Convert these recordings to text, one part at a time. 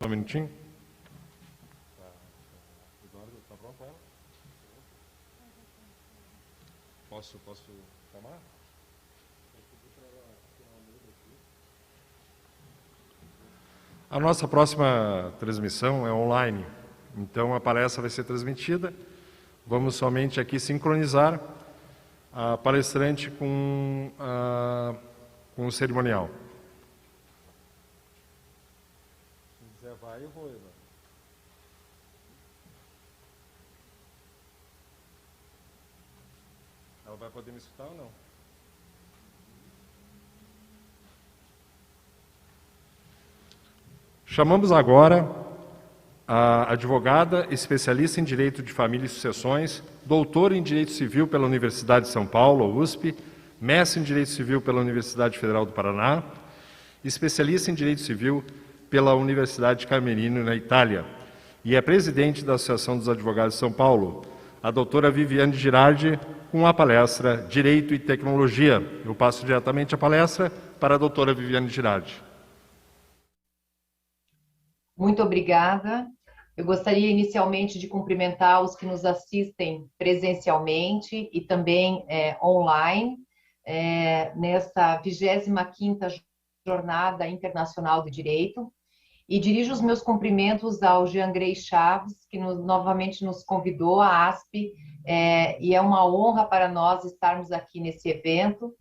Só um minutinho. Eduardo, tá pronto ela? Posso chamar? A nossa próxima transmissão é online, então a palestra vai ser transmitida. Vamos somente aqui sincronizar a palestrante com o cerimonial. Se quiser vai, eu vou, Eduardo. Ela vai poder me escutar ou não? Chamamos agora a advogada, especialista em Direito de Família e Sucessões, doutora em Direito Civil pela Universidade de São Paulo, USP, mestre em Direito Civil pela Universidade Federal do Paraná, especialista em Direito Civil pela Universidade Camerino, na Itália, e é presidente da Associação dos Advogados de São Paulo, a doutora Viviane Girardi, com a palestra Direito e Tecnologia. Eu passo diretamente a palestra para a doutora Viviane Girardi. Muito obrigada. Eu gostaria inicialmente de cumprimentar os que nos assistem presencialmente e também online, nesta 25ª Jornada Internacional do Direito, e dirijo os meus cumprimentos ao Jean Grey Chaves, que novamente nos convidou, à ASP, e é uma honra para nós estarmos aqui nesse evento,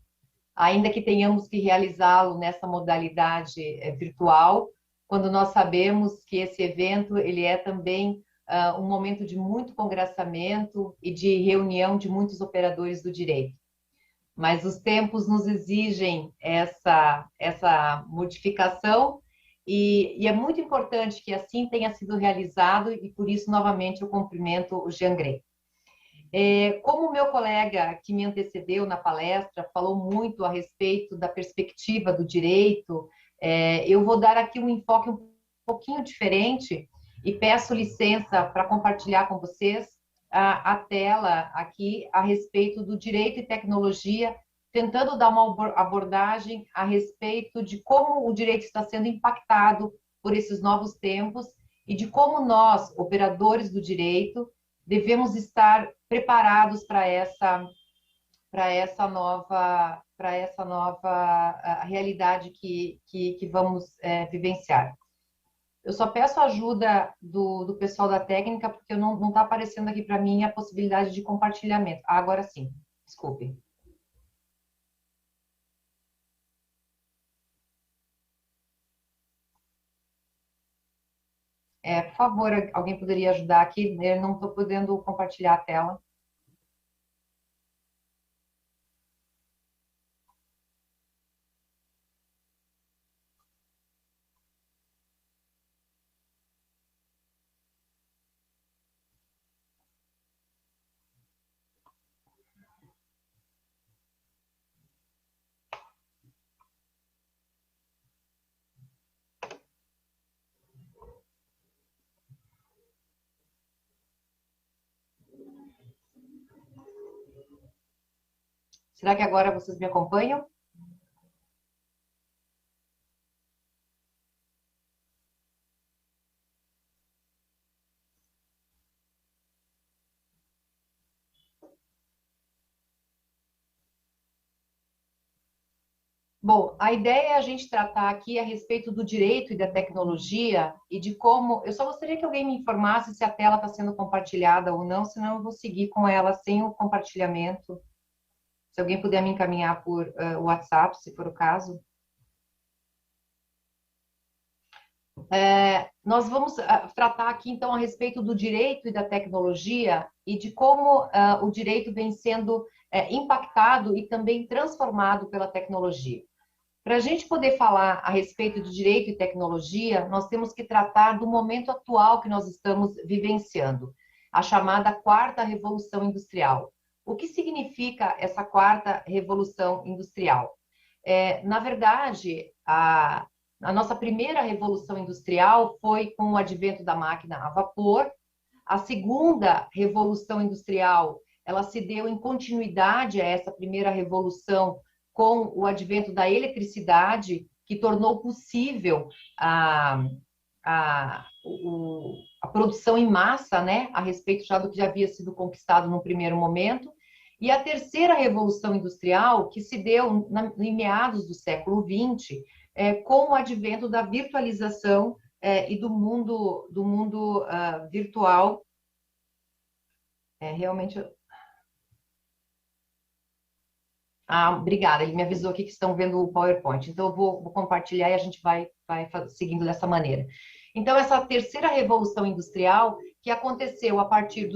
ainda que tenhamos que realizá-lo nessa modalidade virtual, quando nós sabemos que esse evento ele é também um momento de muito congraçamento e de reunião de muitos operadores do direito. Mas os tempos nos exigem essa modificação e é muito importante que assim tenha sido realizado e por isso novamente eu cumprimento o Jean Grey. Como o meu colega que me antecedeu na palestra falou muito a respeito da perspectiva do direito, eu vou dar aqui um enfoque um pouquinho diferente e peço licença para compartilhar com vocês a tela aqui a respeito do direito e tecnologia, tentando dar uma abordagem a respeito de como o direito está sendo impactado por esses novos tempos e de como nós, operadores do direito, devemos estar preparados para essa nova realidade que vamos vivenciar. Eu só peço ajuda do pessoal da técnica, porque não está aparecendo aqui para mim a possibilidade de compartilhamento. Ah, agora sim, desculpe. Por favor, alguém poderia ajudar aqui? Eu não estou podendo compartilhar a tela. Será que agora vocês me acompanham? Bom, a ideia é a gente tratar aqui a respeito do direito e da tecnologia e de como... Eu só gostaria que alguém me informasse se a tela está sendo compartilhada ou não, senão eu vou seguir com ela sem o compartilhamento. Se alguém puder me encaminhar por WhatsApp, se for o caso. Nós vamos tratar aqui, então, a respeito do direito e da tecnologia e de como o direito vem sendo impactado e também transformado pela tecnologia. Para a gente poder falar a respeito de direito e tecnologia, nós temos que tratar do momento atual que nós estamos vivenciando, a chamada quarta revolução industrial. O que significa essa quarta revolução industrial? Na verdade, a nossa primeira revolução industrial foi com o advento da máquina a vapor. A segunda revolução industrial, ela se deu em continuidade a essa primeira revolução com o advento da eletricidade, que tornou possível a a produção em massa, né, a respeito já do que já havia sido conquistado no primeiro momento, e a terceira revolução industrial, que se deu em meados do século XX, com o advento da virtualização e do mundo virtual. Realmente... obrigada, ele me avisou aqui que estão vendo o PowerPoint, então eu vou compartilhar e a gente vai seguindo dessa maneira. Então, essa terceira revolução industrial, que aconteceu a partir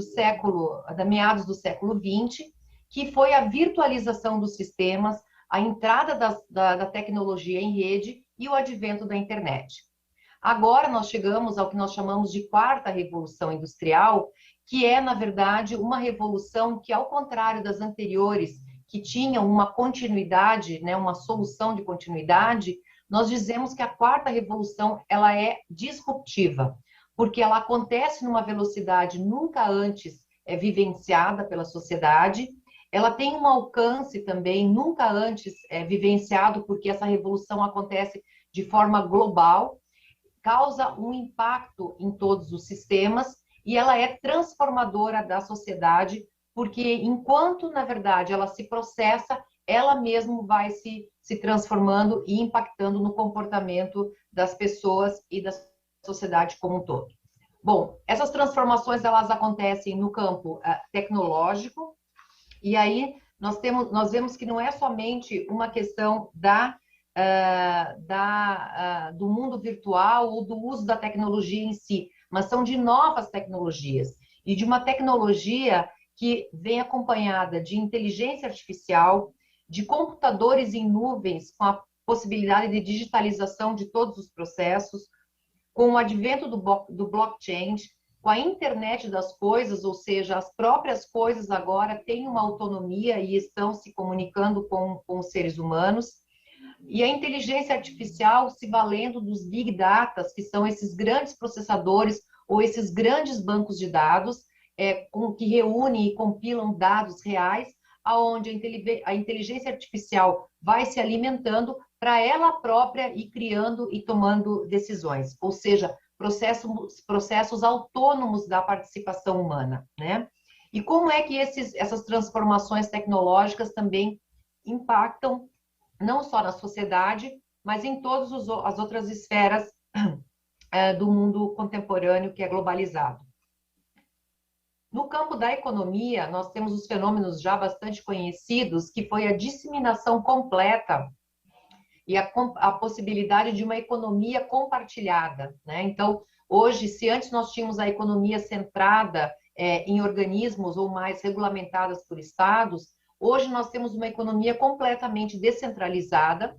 da meados do século XX, que foi a virtualização dos sistemas, a entrada da tecnologia em rede e o advento da internet. Agora nós chegamos ao que nós chamamos de quarta revolução industrial, que é, na verdade, uma revolução que, ao contrário das anteriores, que tinham uma continuidade, né, uma solução de continuidade, nós dizemos que a quarta revolução ela é disruptiva, porque ela acontece numa velocidade nunca antes vivenciada pela sociedade, ela tem um alcance também nunca antes vivenciado, porque essa revolução acontece de forma global, causa um impacto em todos os sistemas e ela é transformadora da sociedade, porque enquanto, na verdade, ela se processa, ela mesma vai se transformando e impactando no comportamento das pessoas e da sociedade como um todo. Bom, essas transformações, elas acontecem no campo tecnológico, e aí nós vemos que não é somente uma questão do mundo virtual ou do uso da tecnologia em si, mas são de novas tecnologias, e de uma tecnologia que vem acompanhada de inteligência artificial, de computadores em nuvens, com a possibilidade de digitalização de todos os processos, com o advento do blockchain, com a internet das coisas, ou seja, as próprias coisas agora têm uma autonomia e estão se comunicando com os seres humanos, e a inteligência artificial se valendo dos big data, que são esses grandes processadores ou esses grandes bancos de dados, que reúnem e compilam dados reais, aonde a inteligência artificial vai se alimentando para ela própria ir criando e tomando decisões, ou seja, processos autônomos da participação humana, né? E como é que essas transformações tecnológicas também impactam não só na sociedade, mas em todas as outras esferas do mundo contemporâneo que é globalizado. No campo da economia, nós temos os fenômenos já bastante conhecidos, que foi a disseminação completa e a possibilidade de uma economia compartilhada, né? Então, hoje, se antes nós tínhamos a economia centrada em organismos ou mais regulamentadas por estados, hoje nós temos uma economia completamente descentralizada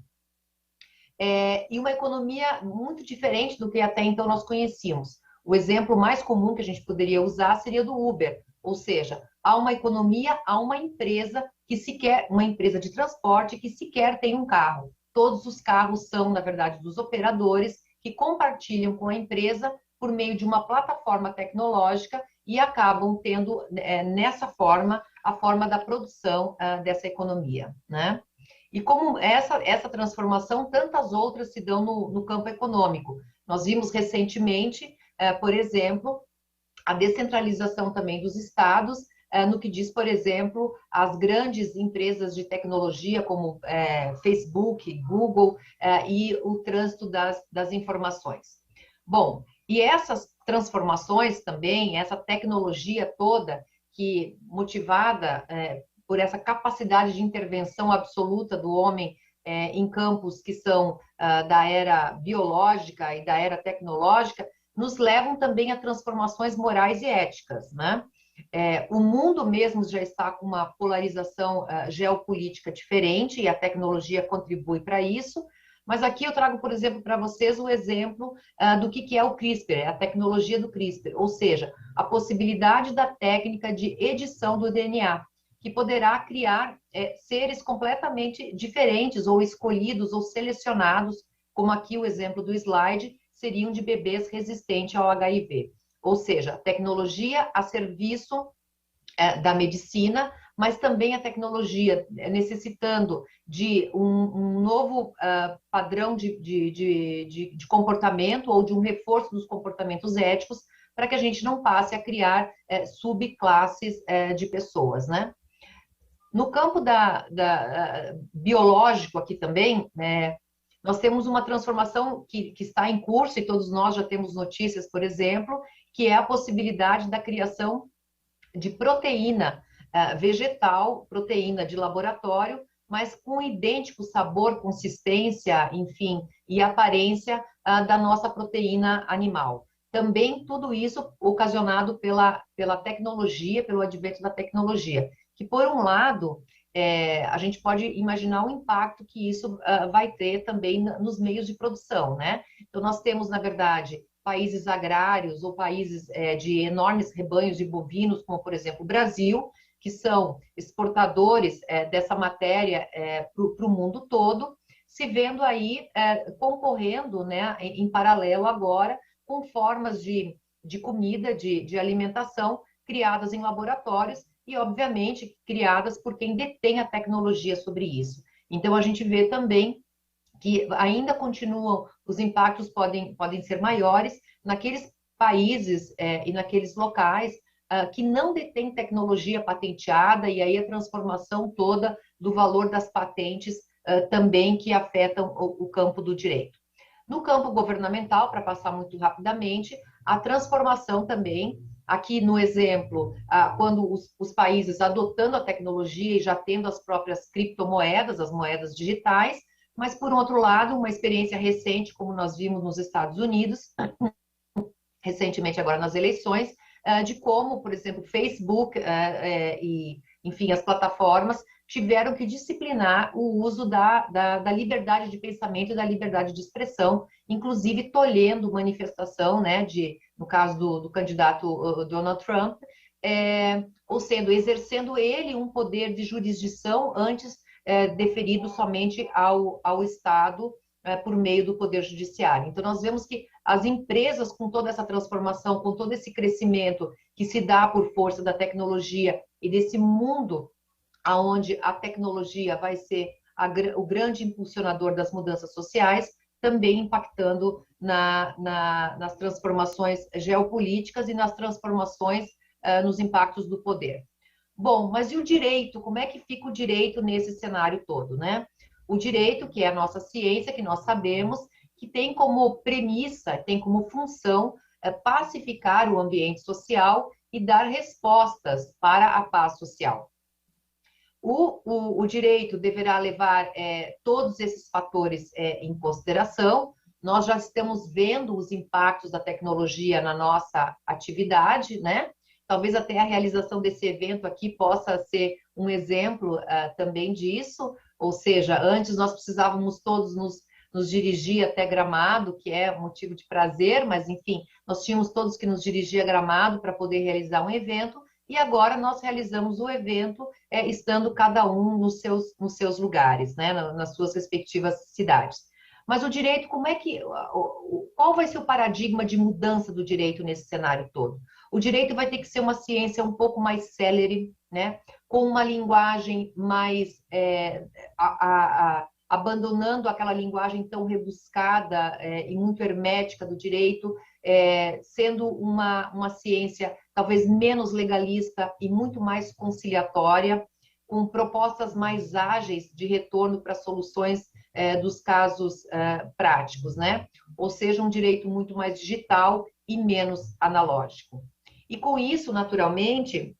e uma economia muito diferente do que até então nós conhecíamos. O exemplo mais comum que a gente poderia usar seria do Uber, ou seja, há uma economia, há uma empresa uma empresa de transporte que sequer tem um carro. Todos os carros são, na verdade, dos operadores que compartilham com a empresa por meio de uma plataforma tecnológica e acabam tendo, nessa forma, a forma da produção dessa economia, né? E como essa transformação, tantas outras se dão no campo econômico. Nós vimos recentemente, por exemplo, a descentralização também dos estados, no que diz, por exemplo, as grandes empresas de tecnologia como Facebook, Google e o trânsito das informações. Bom, e essas transformações também, essa tecnologia toda, que motivada por essa capacidade de intervenção absoluta do homem em campos que são da era biológica e da era tecnológica, nos levam também a transformações morais e éticas, né? O mundo mesmo já está com uma polarização geopolítica diferente e a tecnologia contribui para isso, mas aqui eu trago, por exemplo, para vocês o exemplo do que é o CRISPR, a tecnologia do CRISPR, ou seja, a possibilidade da técnica de edição do DNA, que poderá criar seres completamente diferentes ou escolhidos ou selecionados, como aqui o exemplo do slide, seriam de bebês resistentes ao HIV. Ou seja, tecnologia a serviço da medicina, mas também a tecnologia necessitando de um novo padrão de comportamento ou de um reforço dos comportamentos éticos para que a gente não passe a criar subclasses de pessoas, né? No campo biológico aqui também, nós temos uma transformação que está em curso, e todos nós já temos notícias, por exemplo, que é a possibilidade da criação de proteína vegetal, proteína de laboratório, mas com idêntico sabor, consistência, enfim, e aparência da nossa proteína animal. Também tudo isso ocasionado pela tecnologia, pelo advento da tecnologia, que por um lado, a gente pode imaginar o impacto que isso vai ter também nos meios de produção, né? Então, nós temos, na verdade, países agrários ou países de enormes rebanhos de bovinos, como, por exemplo, o Brasil, que são exportadores dessa matéria para o mundo todo, se vendo aí concorrendo, né, em paralelo agora, com formas de comida, de alimentação, criadas em laboratórios e, obviamente, criadas por quem detém a tecnologia sobre isso. Então, a gente vê também que ainda continuam, os impactos podem ser maiores naqueles países e naqueles locais que não detêm tecnologia patenteada, e aí a transformação toda do valor das patentes também que afetam o campo do direito. No campo governamental, para passar muito rapidamente, a transformação também, aqui no exemplo, quando os países adotando a tecnologia e já tendo as próprias criptomoedas, as moedas digitais, mas, por outro lado, uma experiência recente, como nós vimos nos Estados Unidos, recentemente agora nas eleições, de como, por exemplo, Facebook e, enfim, as plataformas tiveram que disciplinar o uso da liberdade de pensamento e da liberdade de expressão, inclusive tolhendo manifestação, né, no caso do candidato Donald Trump, ou sendo, exercendo ele um poder de jurisdição antes deferido somente ao Estado por meio do Poder Judiciário. Então, nós vemos que as empresas, com toda essa transformação, com todo esse crescimento que se dá por força da tecnologia e desse mundo onde a tecnologia vai ser o grande impulsionador das mudanças sociais, também impactando nas transformações geopolíticas e nas transformações nos impactos do poder. Bom, mas e o direito? Como é que fica o direito nesse cenário todo, né? O direito, que é a nossa ciência, que nós sabemos, que tem como premissa, tem como função pacificar o ambiente social e dar respostas para a paz social. O direito deverá levar todos esses fatores em consideração. Nós já estamos vendo os impactos da tecnologia na nossa atividade, né? Talvez até a realização desse evento aqui possa ser um exemplo também disso, ou seja, antes nós precisávamos todos nos dirigir até Gramado, que é motivo de prazer, mas enfim, nós tínhamos todos que nos dirigir a Gramado para poder realizar um evento, e agora nós realizamos o evento estando cada um nos seus lugares, né, nas suas respectivas cidades. Mas o direito, qual vai ser o paradigma de mudança do direito nesse cenário todo? O direito vai ter que ser uma ciência um pouco mais célere, né, com uma linguagem mais abandonando aquela linguagem tão rebuscada e muito hermética do direito, sendo uma ciência talvez menos legalista e muito mais conciliatória, com propostas mais ágeis de retorno para soluções dos casos práticos, né? Ou seja, um direito muito mais digital e menos analógico. E com isso, naturalmente,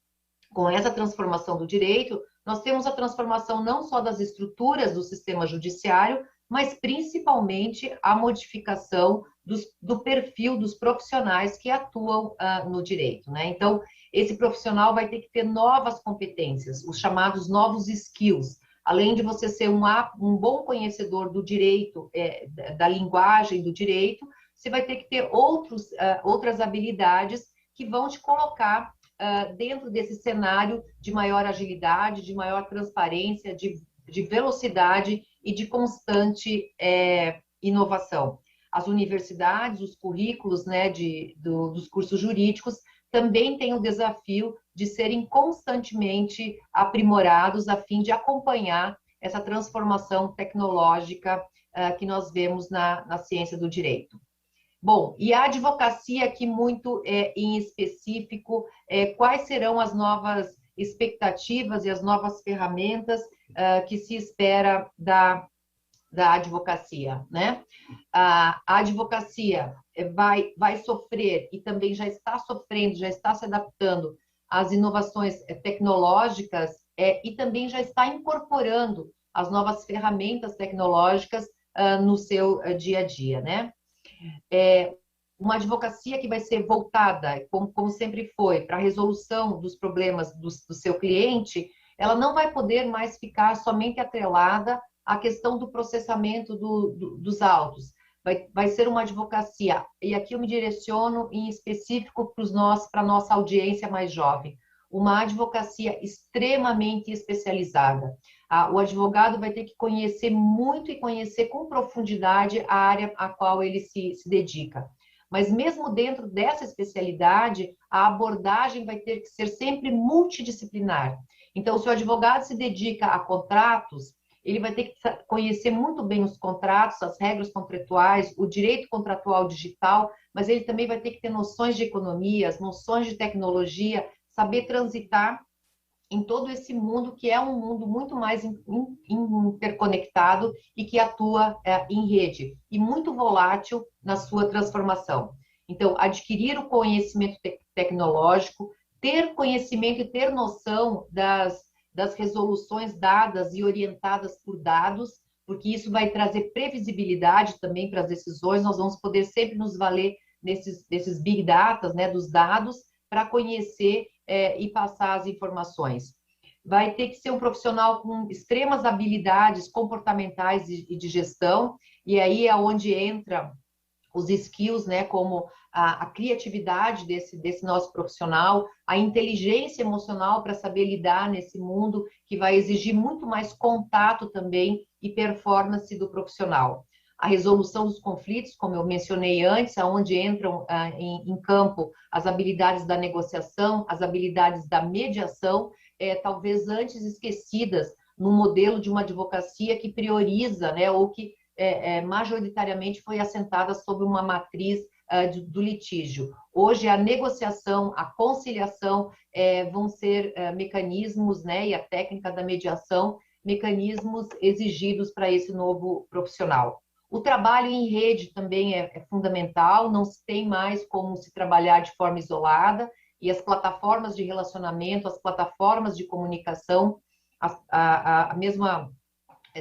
com essa transformação do direito, nós temos a transformação não só das estruturas do sistema judiciário, mas principalmente a modificação do perfil dos profissionais que atuam no direito, né? Então, esse profissional vai ter que ter novas competências, os chamados novos skills. Além de você ser um bom conhecedor do direito, da linguagem do direito, você vai ter que ter outras habilidades que vão te colocar dentro desse cenário de maior agilidade, de maior transparência, de velocidade e de constante inovação. As universidades, os currículos, né, dos cursos jurídicos também têm o desafio de serem constantemente aprimorados a fim de acompanhar essa transformação tecnológica que nós vemos na ciência do direito. Bom, e a advocacia aqui muito em específico, quais serão as novas expectativas e as novas ferramentas que se espera da advocacia, né? A advocacia vai sofrer e também já está sofrendo, já está se adaptando às inovações tecnológicas e também já está incorporando as novas ferramentas tecnológicas no seu dia a dia, né? Uma advocacia que vai ser voltada, como sempre foi, para a resolução dos problemas do seu cliente, ela não vai poder mais ficar somente atrelada à questão do processamento dos autos. Vai ser uma advocacia, e aqui eu me direciono em específico para a nossa audiência mais jovem, uma advocacia extremamente especializada. O advogado vai ter que conhecer muito e conhecer com profundidade a área a qual ele se dedica. Mas mesmo dentro dessa especialidade, a abordagem vai ter que ser sempre multidisciplinar. Então, se o advogado se dedica a contratos, ele vai ter que conhecer muito bem os contratos, as regras contratuais, o direito contratual digital, mas ele também vai ter que ter noções de economia, as noções de tecnologia, saber transitar em todo esse mundo que é um mundo muito mais interconectado e que atua em rede e muito volátil na sua transformação. Então, adquirir o conhecimento tecnológico, ter conhecimento e ter noção das resoluções dadas e orientadas por dados, porque isso vai trazer previsibilidade também para as decisões, nós vamos poder sempre nos valer desses big data, né, dos dados, para conhecer e passar as informações. Vai ter que ser um profissional com extremas habilidades comportamentais e de gestão, e aí é onde entra os skills, né, como a criatividade desse nosso profissional, a inteligência emocional para saber lidar nesse mundo que vai exigir muito mais contato também e performance do profissional. A resolução dos conflitos, como eu mencionei antes, aonde entram em campo as habilidades da negociação, as habilidades da mediação, talvez antes esquecidas no modelo de uma advocacia que prioriza, né, ou que majoritariamente foi assentada sobre uma matriz do litígio. Hoje, a negociação, a conciliação vão ser mecanismos, né, e a técnica da mediação, mecanismos exigidos para esse novo profissional. O trabalho em rede também é fundamental, não se tem mais como se trabalhar de forma isolada, e as plataformas de relacionamento, as plataformas de comunicação, a mesma,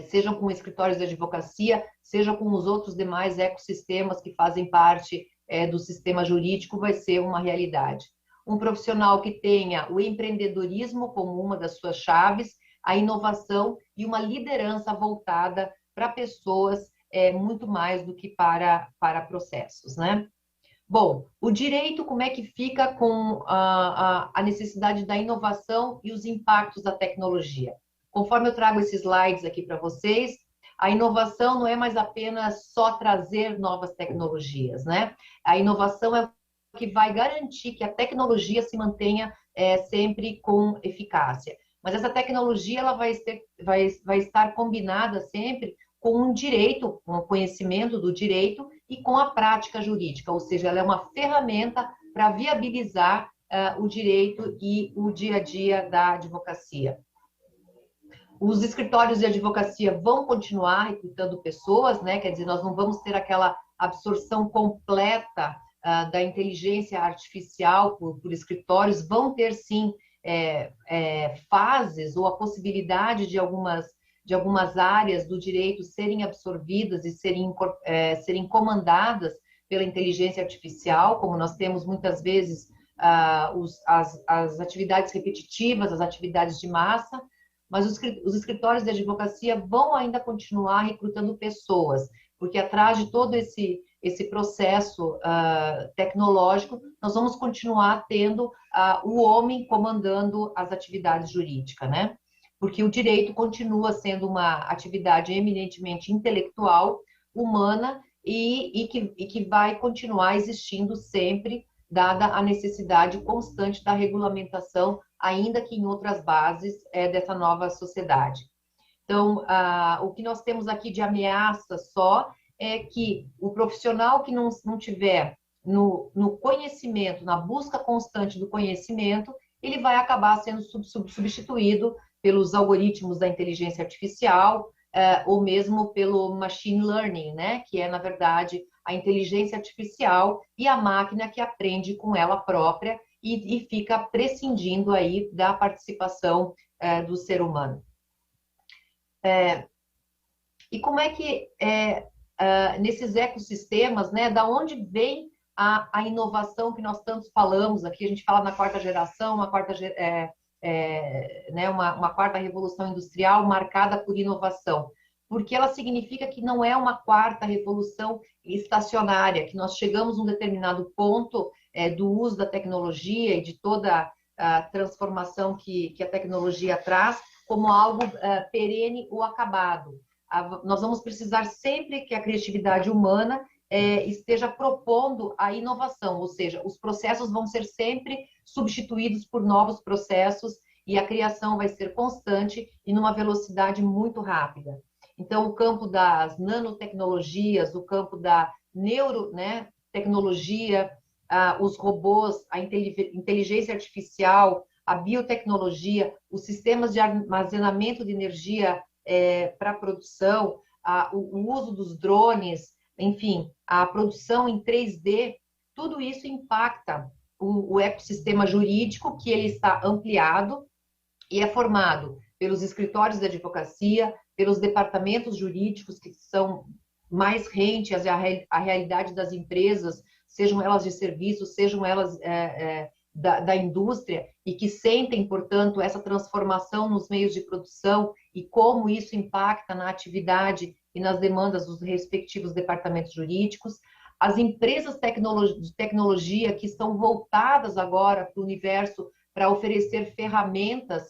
sejam com escritórios de advocacia, seja com os outros demais ecossistemas que fazem parte do sistema jurídico, vai ser uma realidade. Um profissional que tenha o empreendedorismo como uma das suas chaves, a inovação e uma liderança voltada para pessoas muito mais do que para processos, né? Bom, o direito, como é que fica com a necessidade da inovação e os impactos da tecnologia? Conforme eu trago esses slides aqui para vocês, a inovação não é mais apenas só trazer novas tecnologias, né? A inovação é o que vai garantir que a tecnologia se mantenha sempre com eficácia. Mas essa tecnologia ela vai estar combinada sempre com um direito, com o conhecimento do direito e com a prática jurídica, ou seja, ela é uma ferramenta para viabilizar o direito e o dia a dia da advocacia. Os escritórios de advocacia vão continuar recrutando pessoas, né? Quer dizer, nós não vamos ter aquela absorção completa da inteligência artificial por escritórios, vão ter sim fases ou a possibilidade de algumas áreas do direito serem absorvidas e serem comandadas pela inteligência artificial, como nós temos muitas vezes as atividades repetitivas, as atividades de massa, mas os escritórios de advocacia vão ainda continuar recrutando pessoas, porque atrás de todo esse processo tecnológico, nós vamos continuar tendo o homem comandando as atividades jurídicas, né? Porque o direito continua sendo uma atividade eminentemente intelectual, humana, e que vai continuar existindo sempre dada a necessidade constante da regulamentação, ainda que em outras bases dessa nova sociedade. Então, o que nós temos aqui de ameaça só é que o profissional que não tiver no conhecimento, na busca constante do conhecimento, ele vai acabar sendo substituído pelos algoritmos da inteligência artificial, ou mesmo pelo machine learning, né? Que é, na verdade, a inteligência artificial e a máquina que aprende com ela própria e fica prescindindo aí da participação do ser humano. E como é que, nesses ecossistemas, né, da onde vem a inovação que nós tanto falamos aqui? A gente fala na quarta geração, uma quarta revolução industrial marcada por inovação, porque ela significa que não é uma quarta revolução estacionária, que nós chegamos a um determinado ponto do uso da tecnologia e de toda a transformação que a tecnologia traz como algo perene ou acabado. Nós vamos precisar sempre que a criatividade humana esteja propondo a inovação, ou seja, os processos vão ser sempre substituídos por novos processos e a criação vai ser constante e numa velocidade muito rápida. Então, o campo das nanotecnologias, o campo da neurotecnologia, os robôs, a inteligência artificial, a biotecnologia, os sistemas de armazenamento de energia para a produção, o uso dos drones, enfim, a produção em 3D, tudo isso impacta o ecossistema jurídico, que ele está ampliado e é formado pelos escritórios de advocacia, pelos departamentos jurídicos que são mais rentes à realidade das empresas, sejam elas de serviços, sejam elas da indústria, e que sentem, portanto, essa transformação nos meios de produção e como isso impacta na atividade e nas demandas dos respectivos departamentos jurídicos. As empresas de tecnologia que estão voltadas agora para o universo para oferecer ferramentas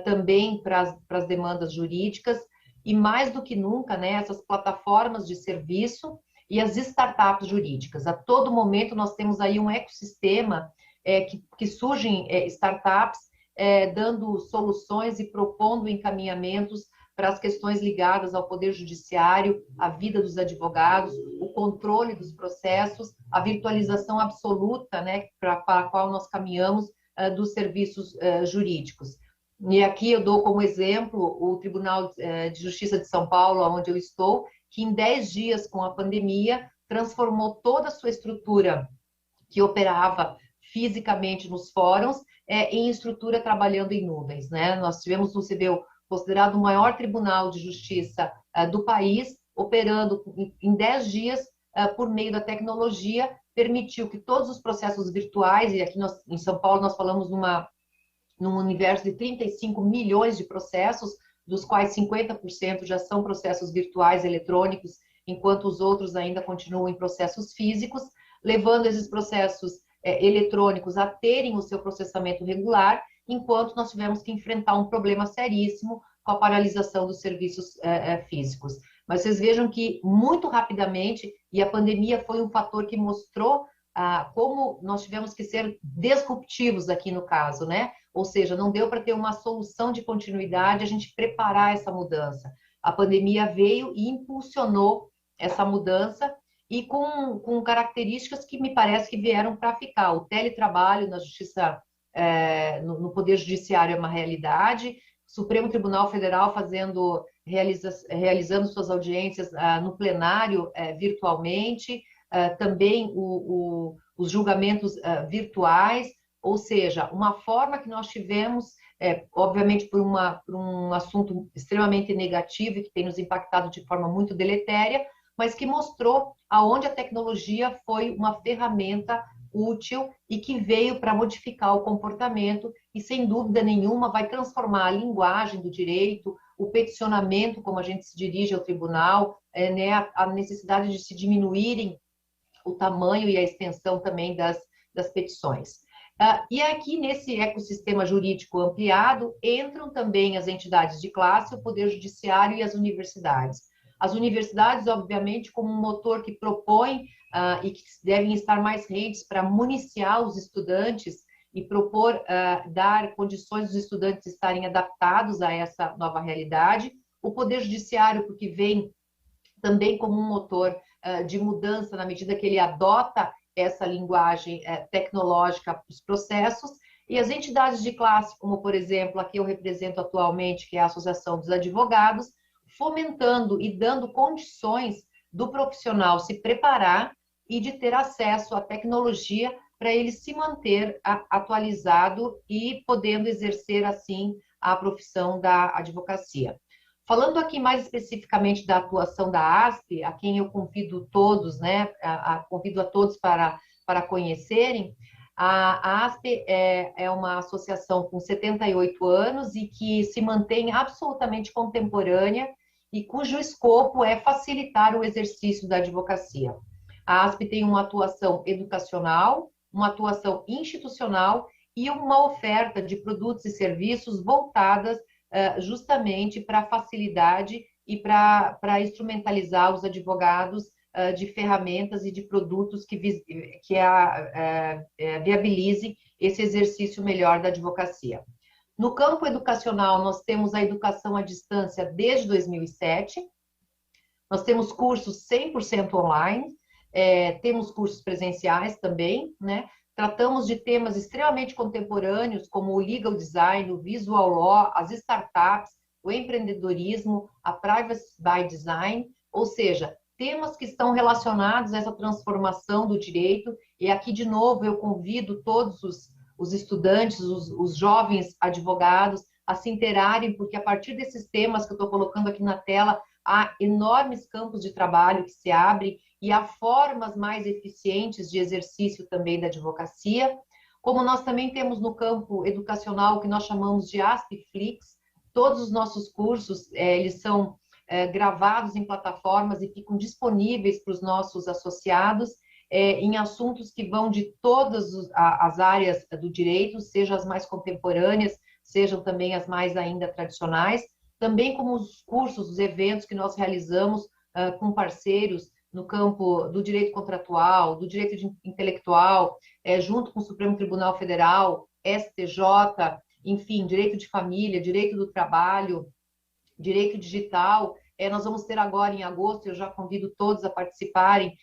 também para as demandas jurídicas, e mais do que nunca, né, essas plataformas de serviço e as startups jurídicas. A todo momento nós temos aí um ecossistema que surgem startups dando soluções e propondo encaminhamentos para as questões ligadas ao poder judiciário, à vida dos advogados, o controle dos processos, a virtualização absoluta, né, para a qual nós caminhamos dos serviços jurídicos. E aqui eu dou como exemplo o Tribunal de Justiça de São Paulo, onde eu estou, que em 10 dias com a pandemia transformou toda a sua estrutura que operava fisicamente nos fóruns em estrutura trabalhando em nuvens, né? Nós tivemos no CBU considerado o maior tribunal de justiça do país, operando em 10 dias por meio da tecnologia, permitiu que todos os processos virtuais, e aqui em São Paulo nós falamos num universo de 35 milhões de processos, dos quais 50% já são processos virtuais eletrônicos, enquanto os outros ainda continuam em processos físicos, levando esses processos eletrônicos a terem o seu processamento regular, enquanto nós tivemos que enfrentar um problema seríssimo com a paralisação dos serviços físicos. Mas vocês vejam que muito rapidamente, e a pandemia foi um fator que mostrou como nós tivemos que ser disruptivos aqui no caso, né? Ou seja, não deu para ter uma solução de continuidade, a gente preparar essa mudança. A pandemia veio e impulsionou essa mudança e com características que me parece que vieram para ficar. O teletrabalho na justiça, no Poder Judiciário é uma realidade, o Supremo Tribunal Federal realizando suas audiências no plenário virtualmente, também os julgamentos virtuais, ou seja, uma forma que nós tivemos, obviamente por um assunto extremamente negativo e que tem nos impactado de forma muito deletéria, mas que mostrou aonde a tecnologia foi uma ferramenta útil e que veio para modificar o comportamento e, sem dúvida nenhuma, vai transformar a linguagem do direito, o peticionamento, como a gente se dirige ao tribunal, né, a necessidade de se diminuírem o tamanho e a extensão também das petições. E aqui, nesse ecossistema jurídico ampliado, entram também as entidades de classe, o Poder Judiciário e as universidades. As universidades, obviamente, como um motor que propõe e que devem estar mais rentes para municiar os estudantes e propor dar condições dos estudantes estarem adaptados a essa nova realidade. O Poder Judiciário, porque vem também como um motor de mudança na medida que ele adota essa linguagem tecnológica para os processos, e as entidades de classe, como, por exemplo, a que eu represento atualmente, que é a Associação dos Advogados, fomentando e dando condições do profissional se preparar e de ter acesso à tecnologia para ele se manter atualizado e podendo exercer, assim, a profissão da advocacia. Falando aqui mais especificamente da atuação da ASP, a quem eu convido todos, né, convido a todos para conhecerem, a ASP é uma associação com 78 anos e que se mantém absolutamente contemporânea e cujo escopo é facilitar o exercício da advocacia. A ASP tem uma atuação educacional, uma atuação institucional e uma oferta de produtos e serviços voltadas justamente para a facilidade e para instrumentalizar os advogados de ferramentas e de produtos que viabilize esse exercício melhor da advocacia. No campo educacional, nós temos a educação à distância desde 2007, nós temos cursos 100% online, temos cursos presenciais também, né? Tratamos de temas extremamente contemporâneos, como o legal design, o visual law, as startups, o empreendedorismo, a privacy by design, ou seja, temas que estão relacionados a essa transformação do direito. E aqui, de novo, eu convido todos os estudantes, os jovens advogados, a se interarem, porque a partir desses temas que eu estou colocando aqui na tela, há enormes campos de trabalho que se abrem e há formas mais eficientes de exercício também da advocacia. Como nós também temos no campo educacional o que nós chamamos de ASPFlix, todos os nossos cursos, eles são gravados em plataformas e ficam disponíveis para os nossos associados em assuntos que vão de todas as áreas do direito, sejam as mais contemporâneas, sejam também as mais ainda tradicionais, também como os cursos, os eventos que nós realizamos com parceiros no campo do direito contratual, do direito intelectual, junto com o Supremo Tribunal Federal, STJ, enfim, direito de família, direito do trabalho, direito digital. Nós vamos ter agora em agosto, eu já convido todos a participarem,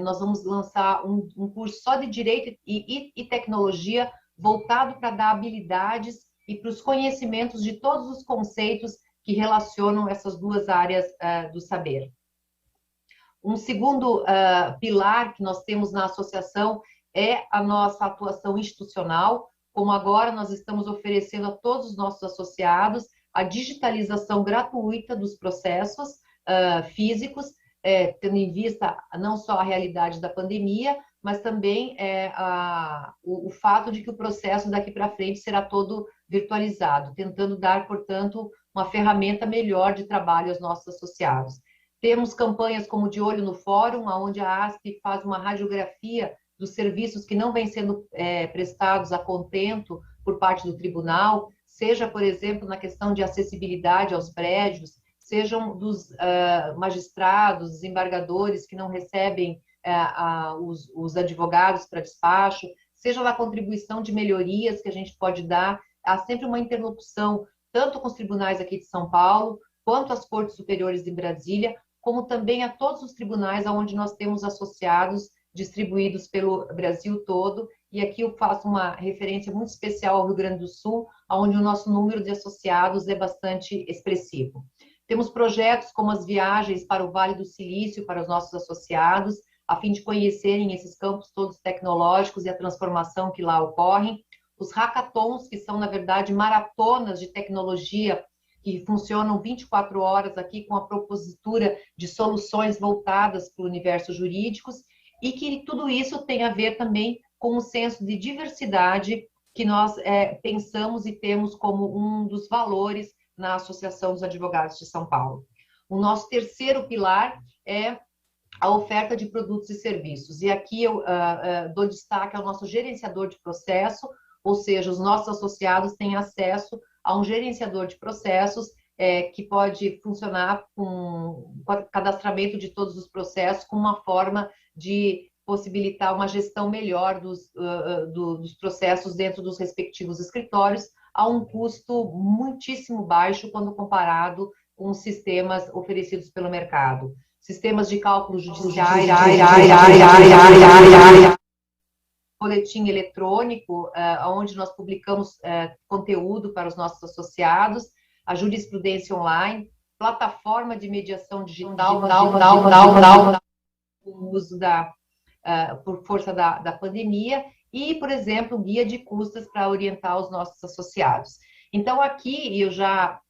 nós vamos lançar um curso só de direito e tecnologia voltado para dar habilidades e para os conhecimentos de todos os conceitos que relacionam essas duas áreas do saber. Um segundo pilar que nós temos na associação é a nossa atuação institucional, como agora nós estamos oferecendo a todos os nossos associados a digitalização gratuita dos processos físicos, tendo em vista não só a realidade da pandemia, mas também o fato de que o processo daqui para frente será todo virtualizado, tentando dar, portanto, uma ferramenta melhor de trabalho aos nossos associados. Temos campanhas como De Olho no Fórum, onde a ASP faz uma radiografia dos serviços que não vêm sendo prestados a contento por parte do tribunal, seja, por exemplo, na questão de acessibilidade aos prédios, sejam dos magistrados, desembargadores que não recebem os advogados para despacho, seja na contribuição de melhorias que a gente pode dar. Há sempre uma interlocução, tanto com os tribunais aqui de São Paulo, quanto às cortes superiores de Brasília, como também a todos os tribunais onde nós temos associados distribuídos pelo Brasil todo. E aqui eu faço uma referência muito especial ao Rio Grande do Sul, onde o nosso número de associados é bastante expressivo. Temos projetos como as viagens para o Vale do Silício para os nossos associados, a fim de conhecerem esses campos todos tecnológicos e a transformação que lá ocorre. Os hackathons, que são, na verdade, maratonas de tecnologia que funcionam 24 horas aqui com a propositura de soluções voltadas para o universo jurídicos, e que tudo isso tem a ver também com o senso de diversidade que nós pensamos e temos como um dos valores na Associação dos Advogados de São Paulo. O nosso terceiro pilar é a oferta de produtos e serviços. E aqui eu dou destaque ao nosso gerenciador de processo, ou seja, os nossos associados têm acesso a um gerenciador de processos que pode funcionar com cadastramento de todos os processos, com uma forma de possibilitar uma gestão melhor dos processos dentro dos respectivos escritórios, a um custo muitíssimo baixo quando comparado com os sistemas oferecidos pelo mercado. Sistemas de cálculo judiciais, boletim eletrônico, onde nós publicamos conteúdo para os nossos associados, a jurisprudência online, plataforma de mediação digital, o uso por força da pandemia, e, por exemplo, guia de custas para orientar os nossos associados. Então, aqui eu já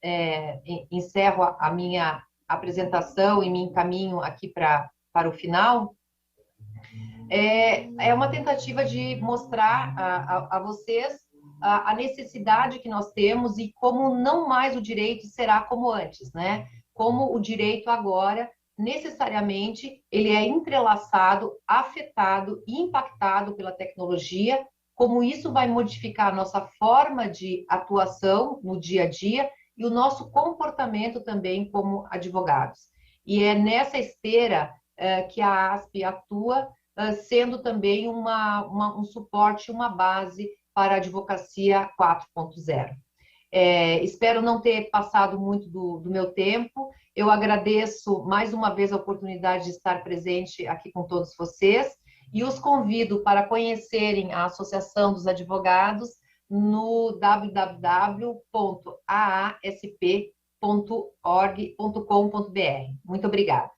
encerro a minha apresentação e me encaminho aqui para o final. É uma tentativa de mostrar a vocês a necessidade que nós temos e como não mais o direito será como antes, né? Como o direito agora, necessariamente, ele é entrelaçado, afetado e impactado pela tecnologia, como isso vai modificar a nossa forma de atuação no dia a dia e o nosso comportamento também como advogados. E é nessa esteira que a ASP atua, sendo também um suporte, uma base para a advocacia 4.0. Espero não ter passado muito do meu tempo. Eu agradeço mais uma vez a oportunidade de estar presente aqui com todos vocês e os convido para conhecerem a Associação dos Advogados no www.aasp.org.com.br. Muito obrigada.